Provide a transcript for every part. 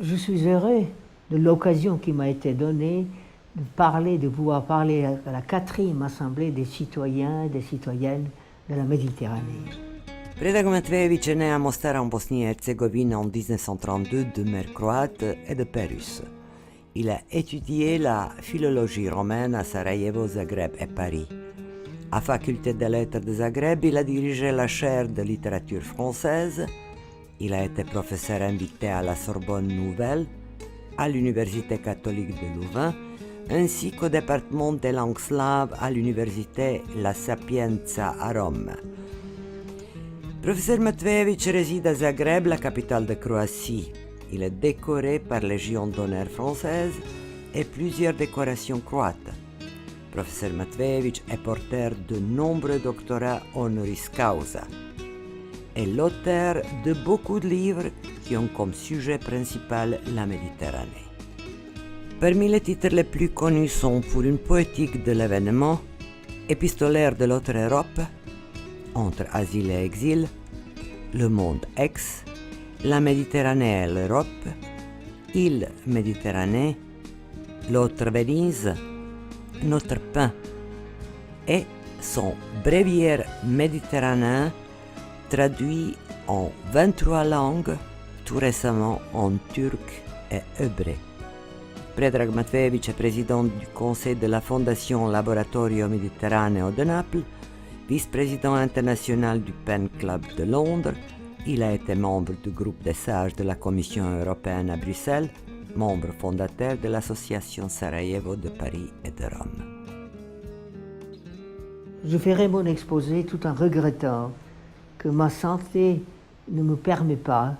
Je suis heureux de l'occasion qui m'a été donnée de pouvoir parler à la quatrième assemblée des citoyens et des citoyennes de la Méditerranée. Predrag Matvejević est né à Mostar en Bosnie-Herzégovine en 1932 de mère croate et de père russe. Il a étudié la philologie romaine à Sarajevo, Zagreb et Paris. À Faculté des lettres de Zagreb, il a dirigé la chaire de littérature française. Il a été professeur invité à la Sorbonne Nouvelle, à l'Université catholique de Louvain, ainsi qu'au département des langues slaves à l'Université La Sapienza à Rome. Professeur Matvejević réside à Zagreb, la capitale de Croatie. Il est décoré par la Légion d'honneur française et plusieurs décorations croates. Professeur Matvejević est porteur de nombreux doctorats honoris causa et l'auteur de beaucoup de livres qui ont comme sujet principal la Méditerranée. Parmi les titres les plus connus sont Pour une poétique de l'événement, Épistolaire de l'autre Europe, Entre asile et exil, Le monde ex, La Méditerranée et l'Europe, Île Méditerranée, L'autre Venise, Notre pain et son bréviaire méditerranéen traduit en 23 langues, tout récemment en turc et hébreu. Predrag Matvejević est président du conseil de la Fondation Laboratorio Mediterraneo de Naples, vice-président international du Pen Club de Londres. Il a été membre du groupe des sages de la Commission européenne à Bruxelles, membre fondateur de l'association Sarajevo de Paris et de Rome. Je ferai mon exposé tout en regrettant que ma santé ne me permet pas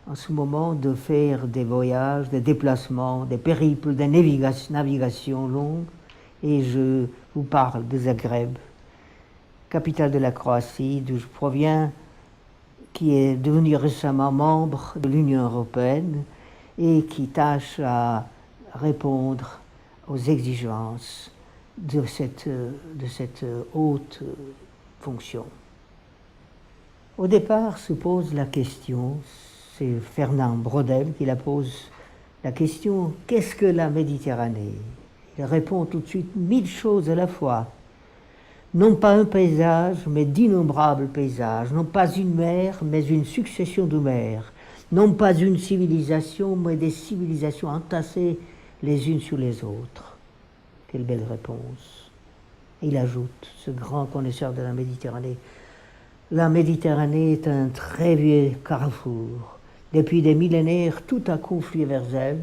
en ce moment de faire des voyages, des déplacements, des périples, des navigations longues. Et je vous parle de Zagreb, capitale de la Croatie, d'où je proviens, qui est devenue récemment membre de l'Union européenne et qui tâche à répondre aux exigences de cette haute fonction. Au départ se pose la question, c'est Fernand Braudel qui la pose, la question « Qu'est-ce que la Méditerranée ?» Il répond tout de suite 1000 choses à la fois. Non pas un paysage, mais d'innombrables paysages. Non pas une mer, mais une succession de mers. Non pas une civilisation, mais des civilisations entassées les unes sur les autres. Quelle belle réponse. Il ajoute, ce grand connaisseur de la Méditerranée, la Méditerranée est un très vieux carrefour. Depuis des millénaires, tout a conflué vers elle,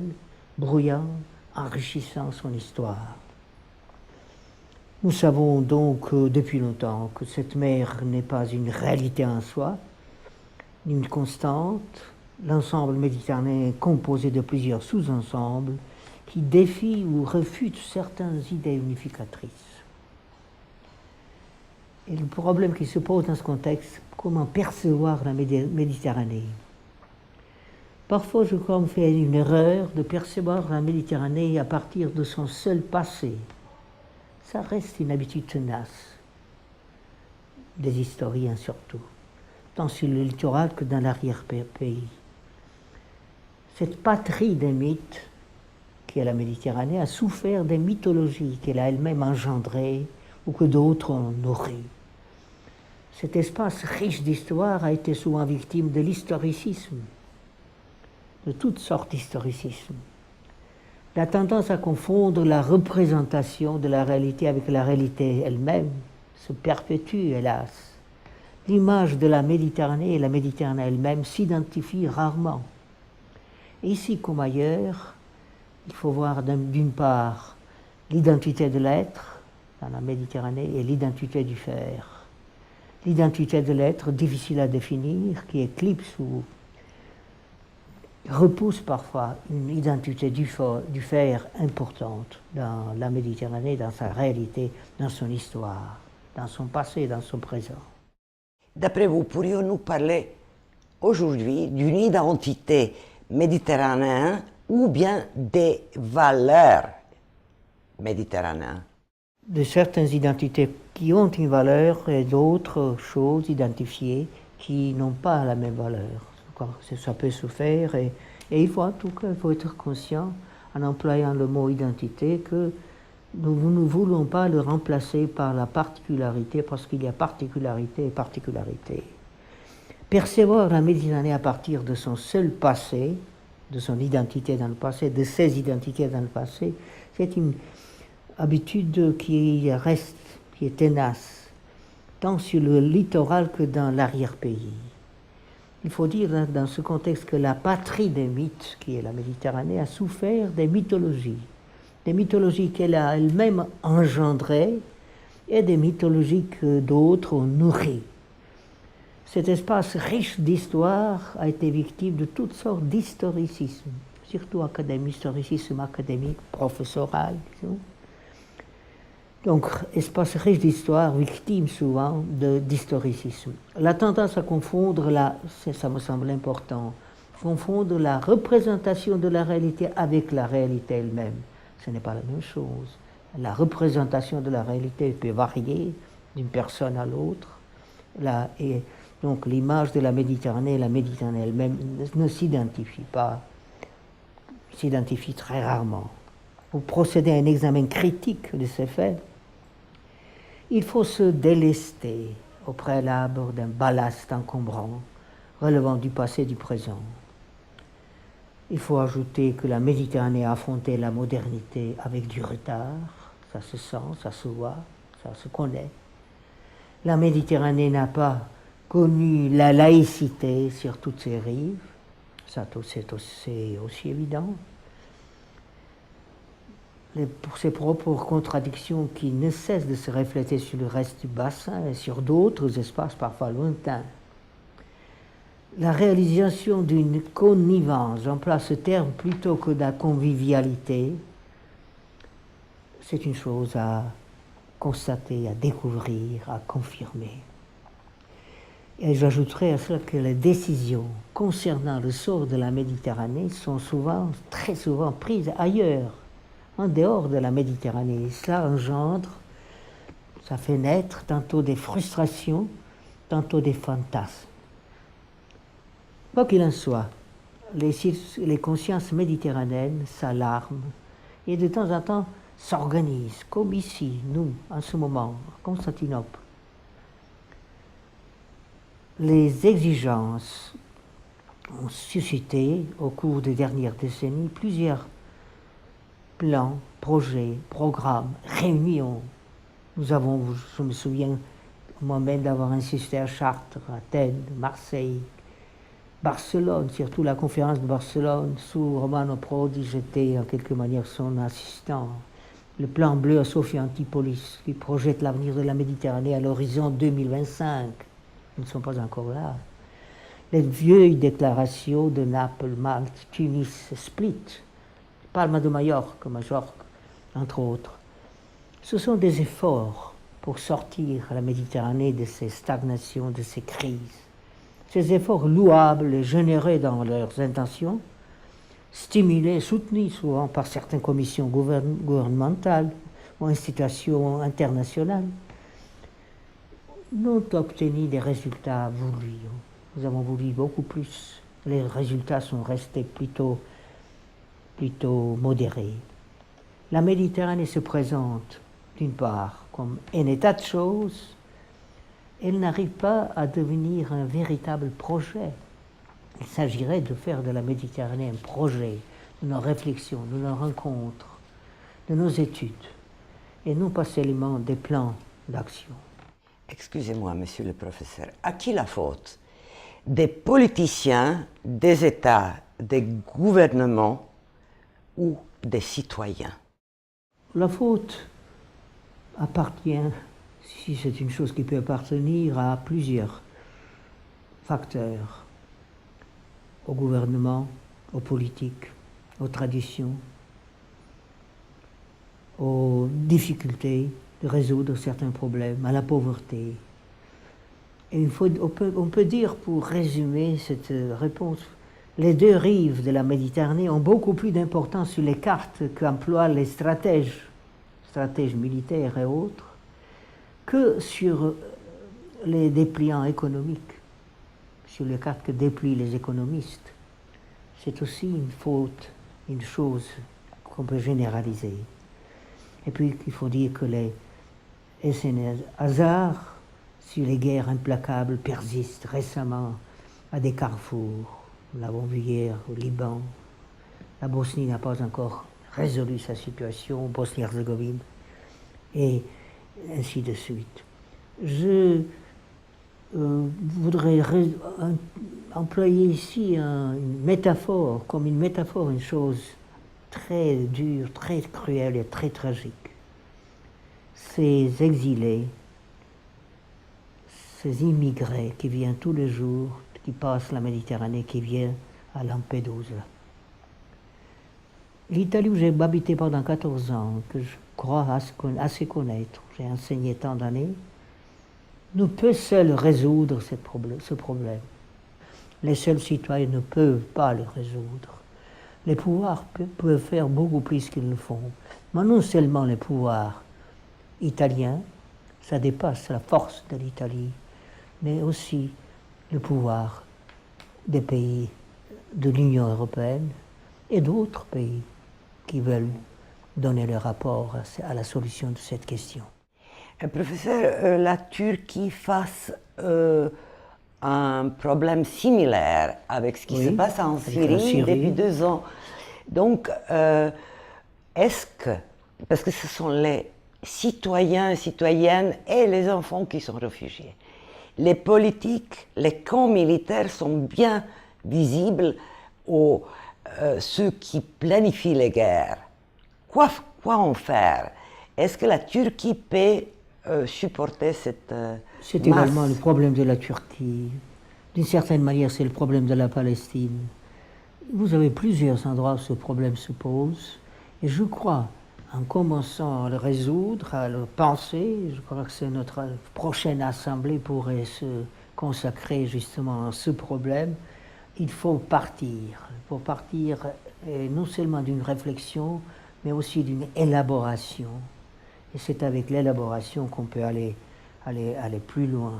brouillant, enrichissant son histoire. Nous savons donc depuis longtemps que cette mer n'est pas une réalité en soi, ni une constante. L'ensemble méditerranéen est composé de plusieurs sous-ensembles qui défient ou refutent certaines idées unificatrices. Et le problème qui se pose dans ce contexte, comment percevoir la Méditerranée? Parfois, je crois qu'on fait une erreur de percevoir la Méditerranée à partir de son seul passé. Ça reste une habitude tenace, des historiens surtout, tant sur le littoral que dans l'arrière-pays. Cette patrie des mythes, qui est la Méditerranée, a souffert des mythologies qu'elle a elle-même engendrées ou que d'autres ont nourries. Cet espace riche d'histoire a été souvent victime de l'historicisme, de toutes sortes d'historicisme. La tendance à confondre la représentation de la réalité avec la réalité elle-même se perpétue, hélas. L'image de la Méditerranée et la Méditerranée elle-même s'identifient rarement. Et ici comme ailleurs, il faut voir d'une part l'identité de l'être dans la Méditerranée et l'identité du faire. L'identité de l'être, difficile à définir, qui éclipse ou repousse parfois une identité du faire importante dans la Méditerranée, dans sa réalité, dans son histoire, dans son passé, dans son présent. D'après vous, pourrions-nous parler aujourd'hui d'une identité méditerranéenne ou bien des valeurs méditerranéennes? De certaines identités qui ont une valeur et d'autres choses identifiées qui n'ont pas la même valeur. Ça peut se faire et Et il faut en tout cas, il faut être conscient, en employant le mot identité, que nous ne voulons pas le remplacer par la particularité, parce qu'il y a particularité et particularité. Percevoir la Méditerranée à partir de son seul passé, de son identité dans le passé, de ses identités dans le passé, c'est une habitude qui reste, qui est tenace, tant sur le littoral que dans l'arrière-pays. Il faut dire dans ce contexte que la patrie des mythes, qui est la Méditerranée, a souffert des mythologies qu'elle a elle-même engendrées et des mythologies que d'autres ont nourries. Cet espace riche d'histoire a été victime de toutes sortes d'historicisme, surtout historicisme académique, professoral, disons. Donc, espace riche d'histoire, victime souvent d'historicisme. La tendance à confondre, ça me semble important, confondre la représentation de la réalité avec la réalité elle-même. Ce n'est pas la même chose. La représentation de la réalité peut varier d'une personne à l'autre. Et donc l'image de la Méditerranée elle-même ne s'identifie pas, s'identifie très rarement. Pour procéder à un examen critique de ces faits, il faut se délester au préalable d'un ballast encombrant relevant du passé et du présent. Il faut ajouter que la Méditerranée a affronté la modernité avec du retard, ça se sent, ça se voit, ça se connaît. La Méditerranée n'a pas connu la laïcité sur toutes ses rives, ça c'est aussi évident. Pour ses propres contradictions qui ne cessent de se refléter sur le reste du bassin et sur d'autres espaces parfois lointains. La réalisation d'une connivence, j'emploie ce terme plutôt que de la convivialité, c'est une chose à constater, à découvrir, à confirmer. Et j'ajouterai à cela que les décisions concernant le sort de la Méditerranée sont très souvent prises ailleurs, en dehors de la Méditerranée. Et cela engendre, ça fait naître tantôt des frustrations, tantôt des fantasmes. Quoi qu'il en soit, les consciences méditerranéennes s'alarment et de temps en temps s'organisent, comme ici, nous, en ce moment, à Constantinople. Les exigences ont suscité, au cours des dernières décennies, plusieurs plans, projets, programmes, réunions. Je me souviens moi-même d'avoir insisté à Chartres, Athènes, Marseille, Barcelone, surtout la conférence de Barcelone, sous Romano Prodi, j'étais en quelque manière son assistant. Le plan bleu à Sophia Antipolis, qui projette l'avenir de la Méditerranée à l'horizon 2025. Ils ne sont pas encore là. Les vieilles déclarations de Naples, Malte, Tunis, Split, Palma de Majorque, entre autres. Ce sont des efforts pour sortir la Méditerranée de ces stagnations, de ces crises. Ces efforts louables et généreux dans leurs intentions, stimulés, soutenus souvent par certaines commissions gouvernementales ou institutions internationales, n'ont obtenu des résultats voulus. Nous avons voulu beaucoup plus. Les résultats sont restés plutôt modérés. La Méditerranée se présente, d'une part, comme un état de choses. Elle n'arrive pas à devenir un véritable projet. Il s'agirait de faire de la Méditerranée un projet, de nos réflexions, de nos rencontres, de nos études, et non pas seulement des plans d'action. Excusez-moi, monsieur le professeur, à qui la faute? Des politiciens, des États, des gouvernements ou des citoyens? La faute appartient, si c'est une chose qui peut appartenir, à plusieurs facteurs, au gouvernement, aux politiques, aux traditions, aux difficultés de résoudre certains problèmes, à la pauvreté. Et on peut dire, pour résumer cette réponse, les deux rives de la Méditerranée ont beaucoup plus d'importance sur les cartes qu'emploient les stratèges militaires et autres, que sur les dépliants économiques, sur les cartes que déplient les économistes. c'est aussi une faute, une chose qu'on peut généraliser. Et puis il faut dire que les hasards sur les guerres implacables persistent récemment à des carrefours. Nous l'avons vu hier au Liban. La Bosnie n'a pas encore résolu sa situation, Bosnie-Herzégovine, et ainsi de suite. Je voudrais employer ici une métaphore, comme une métaphore, une chose très dure, très cruelle et très tragique. Ces exilés, ces immigrés qui viennent tous les jours, qui passent la Méditerranée, qui viennent à Lampedusa. L'Italie où j'ai habité pendant 14 ans, que je crois assez connaître, j'ai enseigné tant d'années, ne peut seul résoudre ce problème. Les seuls citoyens ne peuvent pas le résoudre. Les pouvoirs peuvent faire beaucoup plus qu'ils le font. Mais non seulement les pouvoirs italiens, ça dépasse la force de l'Italie, mais aussi le pouvoir des pays de l'Union européenne et d'autres pays qui veulent donner leur rapport à la solution de cette question. Professeur, la Turquie face un problème similaire avec ce qui se passe en Syrie depuis 2 ans. Donc, est-ce que, parce que ce sont les citoyens et citoyennes et les enfants qui sont réfugiés, les politiques, les camps militaires sont bien visibles aux ceux qui planifient les guerres. Quoi en faire? Est-ce que la Turquie peut supporter cette C'est également le problème de la Turquie. D'une certaine manière, c'est le problème de la Palestine. Vous avez plusieurs endroits où ce problème se pose. Et je crois, en commençant à le résoudre, à le penser, je crois que c'est notre prochaine assemblée pourrait se consacrer justement à ce problème. Il faut partir. Il faut partir non seulement d'une réflexion, mais aussi d'une élaboration. Et c'est avec l'élaboration qu'on peut aller plus loin.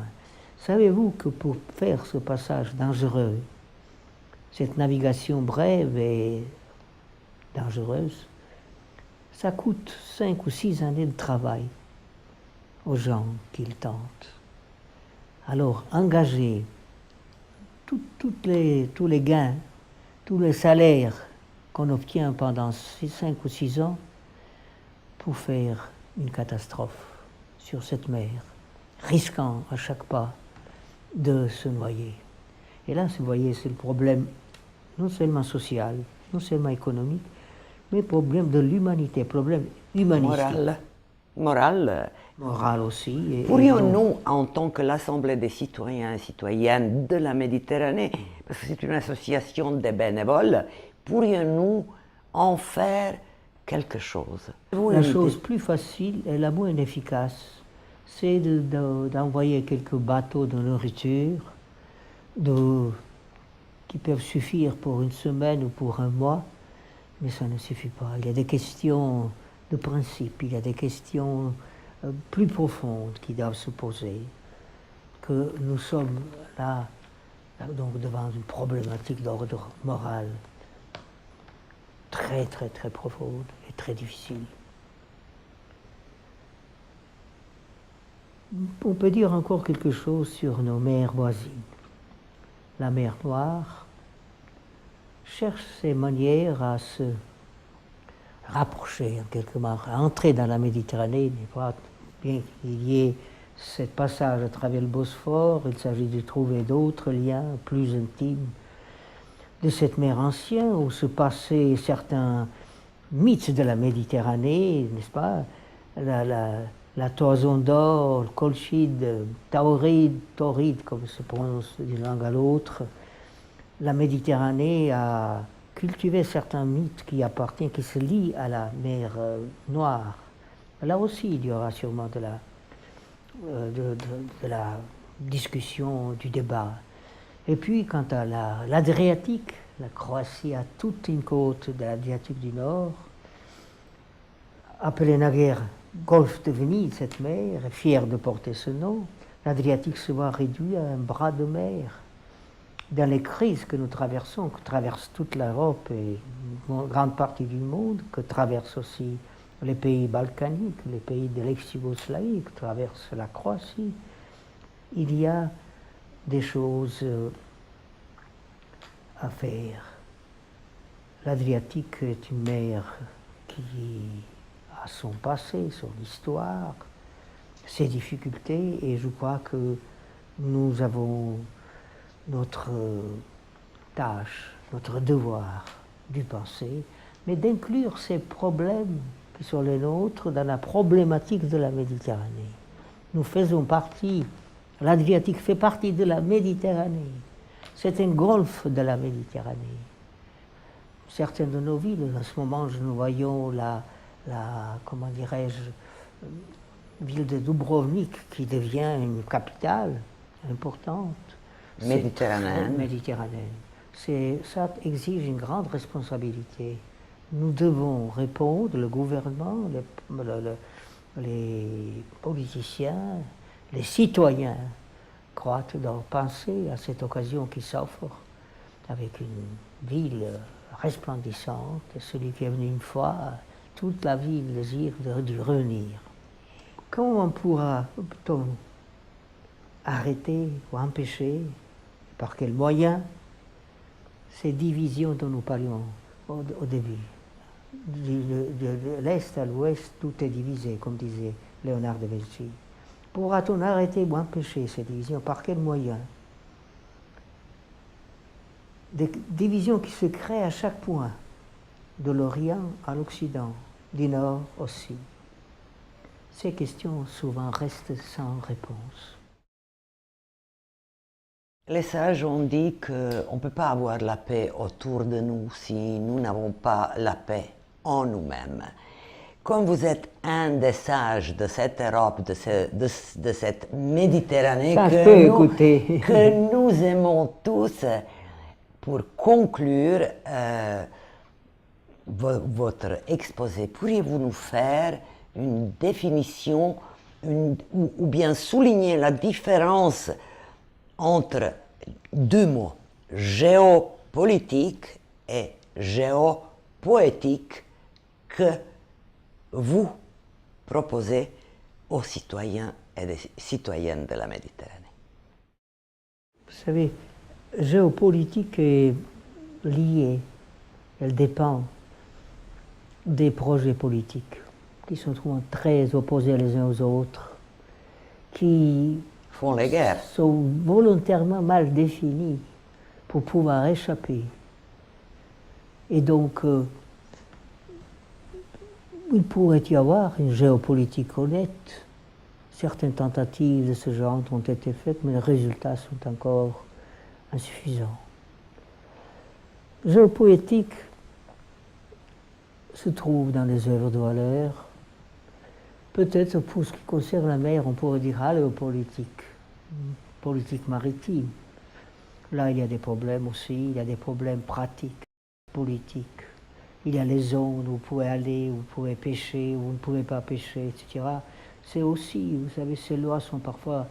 Savez-vous que pour faire ce passage dangereux, cette navigation brève et dangereuse, ça coûte 5 ou 6 années de travail aux gens qui le tentent. Alors, engager tous les gains, tous les salaires qu'on obtient pendant 5 ou 6 ans pour faire une catastrophe sur cette mer, risquant à chaque pas de se noyer. Et là, vous voyez, c'est le problème non seulement social, non seulement économique, mais problème de l'humanité, problème humanistique. Moral aussi. Pourrions-nous, en tant que l'Assemblée des citoyens et citoyennes de la Méditerranée, parce que c'est une association de bénévoles, pourrions-nous en faire quelque chose? La chose plus facile et la moins efficace, c'est d'envoyer quelques bateaux de nourriture qui peuvent suffire pour une semaine ou pour un mois, mais ça ne suffit pas. Il y a des questions de principe, il y a des questions plus profondes qui doivent se poser, que nous sommes là donc devant une problématique d'ordre moral très très très profonde et très difficile. On peut dire encore quelque chose sur nos mers voisines. La mer Noire cherche ses manières à se rapprocher en quelque sorte, à entrer dans la Méditerranée, bien qu'il y ait ce passage à travers le Bosphore, il s'agit de trouver d'autres liens plus intimes de cette mer ancienne où se passaient certains mythes de la Méditerranée, n'est-ce pas? La toison d'or, le colchide, tauride, comme se prononce d'une langue à l'autre. La Méditerranée a cultivé certains mythes qui se lient à la mer Noire. Là aussi, il y aura sûrement de la discussion, du débat. Et puis, quant à l'Adriatique, la Croatie a toute une côte de l'Adriatique du Nord, appelée naguère Golfe de Venise, cette mer, est fière de porter ce nom. L'Adriatique se voit réduit à un bras de mer dans les crises que nous traversons, que traverse toute l'Europe et une grande partie du monde, que traversent aussi les pays balkaniques, les pays de l'ex-Yougoslavie, que traverse la Croatie, il y a des choses à faire. L'Adriatique est une mer qui a son passé, son histoire, ses difficultés, et je crois que nous avons notre tâche, notre devoir d'y penser, mais d'inclure ces problèmes qui sont les nôtres dans la problématique de la Méditerranée. Nous faisons partie, l'Adriatique fait partie de la Méditerranée. C'est un golfe de la Méditerranée. Certaines de nos villes, en ce moment, nous voyons comment dirais-je, ville de Dubrovnik qui devient une capitale importante. Méditerranéenne. Ça exige une grande responsabilité. Nous devons répondre, le gouvernement, les politiciens, les citoyens croates doivent penser à cette occasion qui s'offre avec une ville resplendissante. Celui qui est venu une fois, toute la ville désire de revenir. Comment on peut-on arrêter ou empêcher, par quels moyens, ces divisions dont nous parlions au début? De l'Est à l'Ouest, tout est divisé, comme disait Léonard de Vinci. Pourra-t-on arrêter ou empêcher ces divisions? Par quels moyens? Des divisions qui se créent à chaque point, de l'Orient à l'Occident, du Nord aussi. Ces questions souvent restent sans réponse. Les sages ont dit qu'on ne peut pas avoir la paix autour de nous si nous n'avons pas la paix en nous-mêmes. Comme vous êtes un des sages de cette Europe, de cette Méditerranée que nous aimons tous, pour conclure votre exposé, pourriez-vous nous faire une définition ou bien souligner la différence entre deux mots, géopolitique et géopoétique, que vous proposez aux citoyens et des citoyennes de la Méditerranée? Vous savez, géopolitique est liée, elle dépend des projets politiques qui sont souvent très opposés les uns aux autres, qui font les guerres, sont volontairement mal définis pour pouvoir échapper. Et donc, il pourrait y avoir une géopolitique honnête. Certaines tentatives de ce genre ont été faites, mais les résultats sont encore insuffisants. Géopoétique se trouve dans les œuvres de Valère. Peut-être pour ce qui concerne la mer, on pourrait dire aléopolitique, politique maritime. Là, il y a des problèmes aussi, il y a des problèmes pratiques, politiques. Il y a les zones où vous pouvez aller, où vous pouvez pêcher, où vous ne pouvez pas pêcher, etc. C'est aussi, vous savez, ces lois sont parfois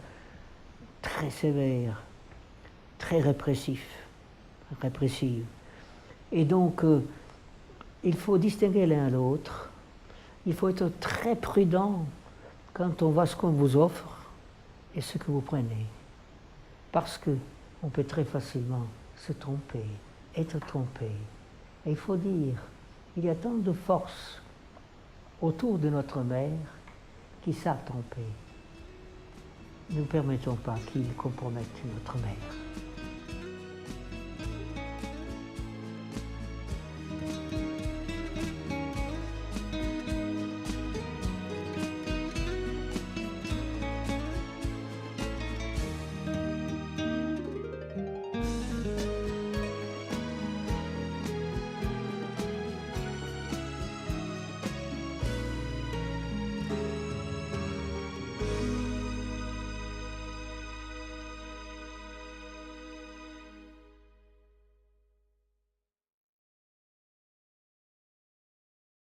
très sévères, très répressives. Et donc, il faut distinguer l'un l'autre. Il faut être très prudent quand on voit ce qu'on vous offre et ce que vous prenez. Parce qu'on peut très facilement se tromper, être trompé. Et il faut dire, il y a tant de forces autour de notre mer qui savent tromper. Ne permettons pas qu'ils compromettent notre mer.